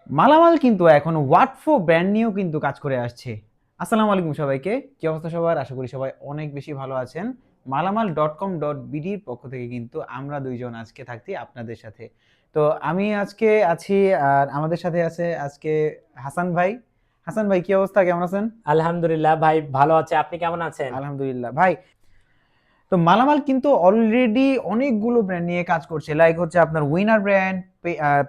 মালামাল কিন্তু এখন ওয়াটফো ব্র্যান্ড নিয়েও কিন্তু কাজ করে আসছে। আসসালামু আলাইকুম সবাইকে, কি অবস্থা সবার? আশা করি সবাই অনেক বেশি ভালো আছেন। মালামাল.com.bd পক্ষ থেকে কিন্তু আমরা দুইজন আজকে থাকছি আপনাদের সাথে। তো আমি আজকে আছি, আর আমাদের সাথে আছে আজকে হাসান ভাই। হাসান ভাই, কি অবস্থা, কেমন আছেন? আলহামদুলিল্লাহ ভাই, ভালো আছে। আপনি কেমন আছেন? আলহামদুলিল্লাহ ভাই। তো মালামাল কিন্তু অলরেডি অনেকগুলো ব্র্যান্ড নিয়ে কাজ করছে, লাইক হচ্ছে আপনার উইনার ব্র্যান্ড,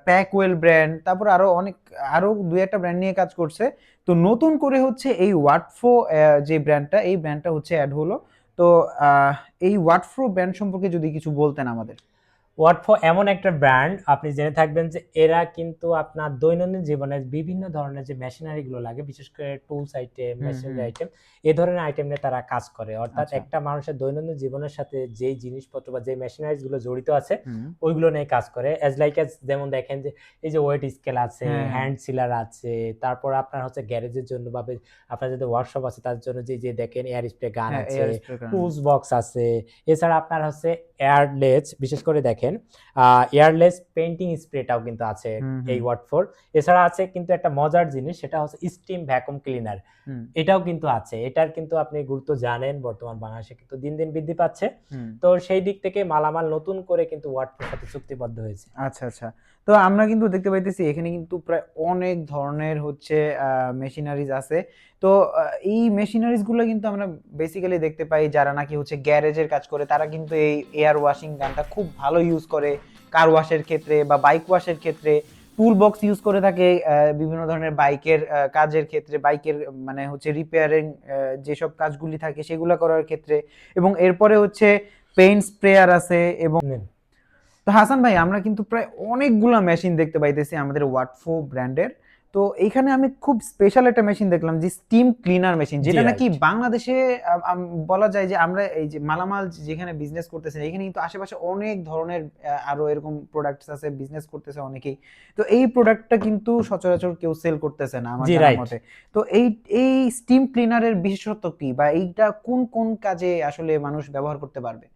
প্যাকওয়েল ব্র্যান্ড, তারপর আরো অনেক, আরো দুই একটা ব্র্যান্ড নিয়ে কাজ করছে। তো নতুন করে হচ্ছে এই ওয়াটফো, যে ব্র্যান্ডটা, এই ব্র্যান্ডটা হচ্ছে অ্যাড হলো। তো আহ, এই ওয়াটফো ব্র্যান্ড সম্পর্কে যদি কিছু বলতেন আমাদের। ওয়াটফো এমন একটা ব্র্যান্ড, আপনি জেনে থাকবেন যে এরা কিন্তু আপনার দৈনন্দিন জীবনে বিভিন্ন ধরনের যে মেশিনারি গুলো লাগে, বিশেষ করে টুলস আইটেম, হুম মেশিনারি হুম। আইটেম, এই ধরনের আইটেম নিয়ে তারা কাজ করে। অর্থাৎ আচ্ছা। একটা মানুষের দৈনন্দিন জীবনের সাথে যেই জিনিসপত্র বা যে মেশিনারিজ গুলো জড়িত আছে হুম। ওইগুলো নিয়ে কাজ করে। অ্যাজ লাইক এজ, যেমন দেখেন যে এই যে ওয়েট স্কেল আছে, হ্যাঁ হ্যাঁ। হ্যান্ড সিলার আছে, তারপর আপনার হচ্ছে গ্যারেজের জন্য বা আপনার যাদের ওয়ার্কশপ আছে তাদের জন্য যে যে দেখেন এয়ার স্প্রে গান হ্যাঁ, আছে, এয়ার স্প্রে গান। টুলস বক্স আছে। এছাড়া আপনার হচ্ছে এয়ারলেস, বিশেষ করে দেখেন এয়ারলেস পেইন্টিং স্প্রেটাও কিন্তু আছে হুম এই হুম। Watt four. এছাড়া আছে কিন্তু একটা মজার জিনিস, সেটা হচ্ছে স্টিম ভ্যাকুয়াম ক্লিনার। হুম এটাও কিন্তু আছে। এটার কিন্তু আপনি গুরুত্ব জানেন, বর্তমান বাংলাদেশে কিন্তু দিন দিন বৃদ্ধি পাচ্ছে। হুম। তো সেই দিক থেকে মালামাল নতুন করে কিন্তু ওয়াট ফোর সাথে চুক্তিবদ্ধ হয়েছে। আচ্ছা, আচ্ছা। তো আমরা কিন্তু দেখতে পাইতেছি এখানে কিন্তু প্রায় অনেক ধরনের হচ্ছে মেশিনারিজ আছে। তো এই মেশিনারিজ গুলো কিন্তু আমরা বেসিক্যালি দেখতে পাই যারা নাকি হচ্ছে গ্যারেজের কাজ করে, তারা কিন্তু এই এয়ার ওয়াশিং গানটা খুব ভালো ইউজ করে। কার ওয়াশের ক্ষেত্রে বা বাইক ওয়াশের ক্ষেত্রে টুল বক্স ইউজ করে থাকে, বিভিন্ন ধরনের বাইকের কাজের ক্ষেত্রে, বাইকের মানে হচ্ছে রিপেয়ারিং যেসব কাজগুলি থাকে সেগুলো করার ক্ষেত্রে। এবং এরপরে হচ্ছে পেইন্ট স্প্রেয়ার আছে। এবং নেন। তো হাসান ভাই, আমরা কিন্তু প্রায় অনেকগুলা মেশিন দেখতে পাইতেছি আমাদের ওয়াটফো ব্র্যান্ডের। তো এইখানে আমি খুব স্পেশাল একটা মেশিন দেখলাম, যে স্টিম ক্লিনার মেশিন, জি যেটা নাকি রাইট। বাংলাদেশে বলা যায় যে আমরা এই যে মালামাল যেখানে বিজনেস করতেছে, এখানে কিন্তু আশেপাশে অনেক ধরনের আরো এরকম প্রোডাক্টস আছে, বিজনেস করতেছে অনেকেই। তো এই প্রোডাক্টটা কিন্তু সচরাচর কেউ সেল করতেছে না আমার জি জানা রাইট। মতে। তো এই স্টিম ক্লিনারের বিশেষত্ব কি, বা এইটা কোন কোন কাজে আসলে মানুষ ব্যবহার করতে পারবে?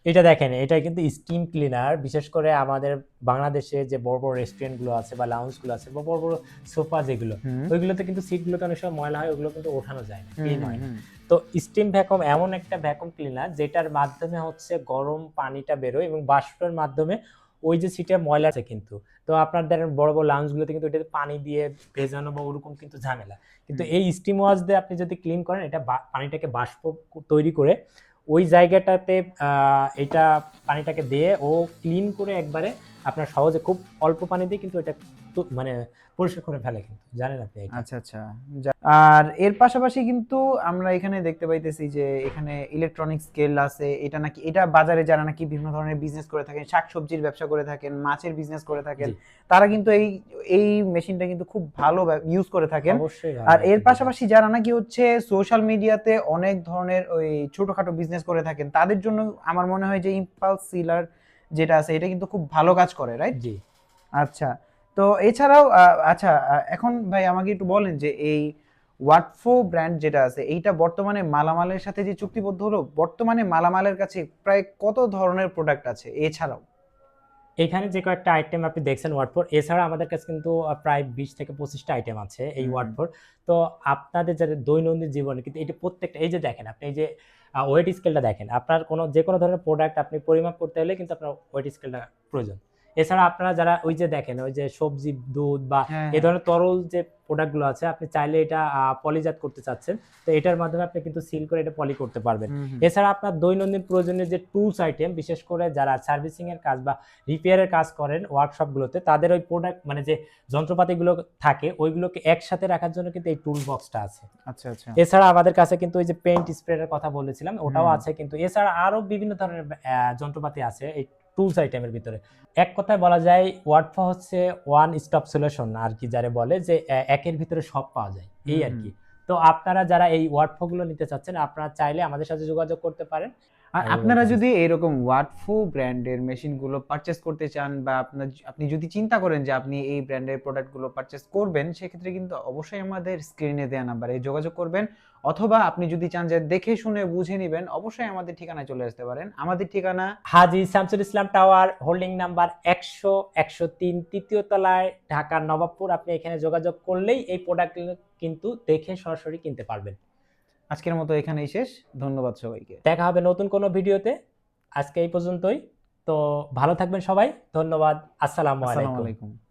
এটা দেখেন, এটা কিন্তু স্টিম ক্লিনার। বিশেষ করে আমাদের বাংলাদেশে যে বড় বড় রেস্টুরেন্ট গুলো আছে বা লাউঞ্জ গুলো আছে বা বড় বড় সোফা যেগুলো, হুম ওইগুলোতে কিন্তু সিট গুলোতে অনেক সময় ময়লা হয়, ওগুলো কিন্তু ওঠানো যায় না, হুম ক্লিন হুম হয় না। হুম। তো স্টিম ভ্যাকুয়াম এমন একটা ভ্যাকুয়াম ক্লিনার যেটার মাধ্যমে হচ্ছে গরম পানিটা বেরোয় এবং বাষ্পের মাধ্যমে ওই যে সিটে ময়লা আছে কিন্তু। তো আপনাদের বড় বড় লাউঞ্জ গুলোতে কিন্তু এটাতে পানি দিয়ে ভেজানো বা ওরকম কিন্তু ঝামেলা। কিন্তু হুম এই স্টিম ওয়াশ দিয়ে আপনি যদি ক্লিন করেন, এটা পানিটাকে বাষ্প তৈরি করে ওই জায়গাটাতে এটা পানিটাকে দিয়ে ও ক্লিন করে একবারে আপনার সহজে খুব অল্প পানি দিয়ে কিন্তু এটা মানে পরিষ্কার করে ফেলে কিন্তু, জানেন আপনি এটা? আচ্ছা, আচ্ছা। আর এর পাশাপাশি কিন্তু আমরা এখানে দেখতে পাইতেছি যে এখানে ইলেকট্রনিক স্কেল আছে। এটা নাকি, এটা বাজারে যারা নাকি বিভিন্ন ধরনের বিজনেস করে থাকেন, শাকসবজির ব্যবসা করে থাকেন, মাছের বিজনেস করে থাকেন, জি, তারা কিন্তু এই মেশিনটা কিন্তু খুব ভালো ইউজ করে থাকেন। অবশ্যই ভালো আর এর একটা ডিভাইস। পাশাপাশি যারা নাকি হচ্ছে সোশ্যাল মিডিয়াতে অনেক ধরনের ওই ছোটখাটো বিজনেস করে থাকেন, তাদের জন্য আমার মনে হয় যে ইম্পালস সিলার যেটা আছে, এটা কিন্তু খুব ভালো কাজ করে, রাইট? জি। আচ্ছা। তো এছাড়াও আচ্ছা, এখন ভাই আমাকে একটু বলেন যে এই ওয়াটফো ব্র্যান্ড যেটা আছে, এইটা বর্তমানে মালামালের সাথে যে চুক্তিবদ্ধ হলো, বর্তমানে মালামালের কাছে প্রায় কত ধরনের প্রোডাক্ট আছে এছাড়াও? এখানে যে কয়েকটা আইটেম আপনি দেখছেন ওয়ার্ড ফোর, এছাড়া আমাদের কাছে কিন্তু প্রায় 20 থেকে 25টা আইটেম আছে এই হুম ওয়ার্ড হুম ফোর। তো আপনাদের যাদের দৈনন্দিন জীবনে কিন্তু এটা প্রত্যেকটা, এই যে দেখেন আপনি এই যে ওয়েট স্কেলটা দেখেন, আপনার কোনো যে কোনো ধরনের প্রোডাক্ট আপনি পরিমাপ করতে হলে কিন্তু আপনার ওয়েট স্কেলটা প্রয়োজন। এছাড়া আপনারা যারা ওই যে দেখেন ওই যে সবজি, দুধ বা হ্যাঁ এই হ্যাঁ। ধরনের তরল যে প্রোডাক্টগুলো আছে, আপনি চাইলে এটা পলিজাত করতে চাচ্ছেন, তো এটার মাধ্যমে আপনি কিন্তু সিল করে এটা পলি করতে পারবেন। হুম হুম এছাড়া আপনার দৈনন্দিন প্রয়োজনীয় যে টুলস আইটেম, বিশেষ করে যারা সার্ভিসিং এর কাজ বা রিপেয়ারের কাজ করেন ওয়ার্কশপগুলোতে, তাদের ওই প্রোডাক্ট মানে যে যন্ত্রপাতিগুলো থাকে ওইগুলোকে একসাথে রাখার জন্য কিন্তু এই টুল বক্সটা আছে। আচ্ছা আচ্ছা। এছাড়া আমাদের কাছে কিন্তু ওই যে পেইন্ট স্প্রের কথা বলেছিলাম, ওটাও হুম। আছে কিন্তু। এছাড়া আরো বিভিন্ন ধরনের যন্ত্রপাতি আছে এই টুলস আইটেমের ভিতরে। এক কথায় বলা যায় ওয়ার্ডফা হচ্ছে ওয়ান স্টপ সলিউশন আর কি, যারে বলে যে একের ভিতরে সব পাওয়া যায় এই হুম আর হুম। কি। তো আপনারা যারা এই ওয়ার্ডফা গুলো নিতে চাচ্ছেন, আপনারা চাইলে আমাদের সাথে যোগাযোগ করতে পারেন। আর আমি আপনারা বলতেছি। যদি এরকম ওয়াটফু ব্র্যান্ডের মেশিনগুলো পারচেজ করতে চান বা আপনি যদি চিন্তা করেন যে আপনি এই ব্র্যান্ডের প্রোডাক্টগুলো পারচেজ করবেন, সেক্ষেত্রে কিন্তু অবশ্যই আমাদের স্ক্রিনে দেওয়া নাম্বারে যোগাযোগ করবেন। অথবা আপনি যদি চান যে দেখে শুনে বুঝে নিবেন, অবশ্যই আমাদের ঠিকানায় চলে আসতে পারেন। আমাদের ঠিকানা হাজী Shamsul Islam tower, holding number 100-103, তৃতীয় তলায়, ঢাকার নবাবপুর। আপনি এখানে যোগাযোগ করলেই এই প্রোডাক্টগুলো কিন্তু দেখে সরাসরি কিনতে পারবেন। আজকের মতো এখানেই শেষ। ধন্যবাদ সবাইকে। দেখা হবে নতুন কোনো ভিডিওতে। আজকে এই পর্যন্তই। তো ভালো থাকবেন সবাই। ধন্যবাদ। আসসালামু আসসালামু আলাইকুম। আলাইকুম।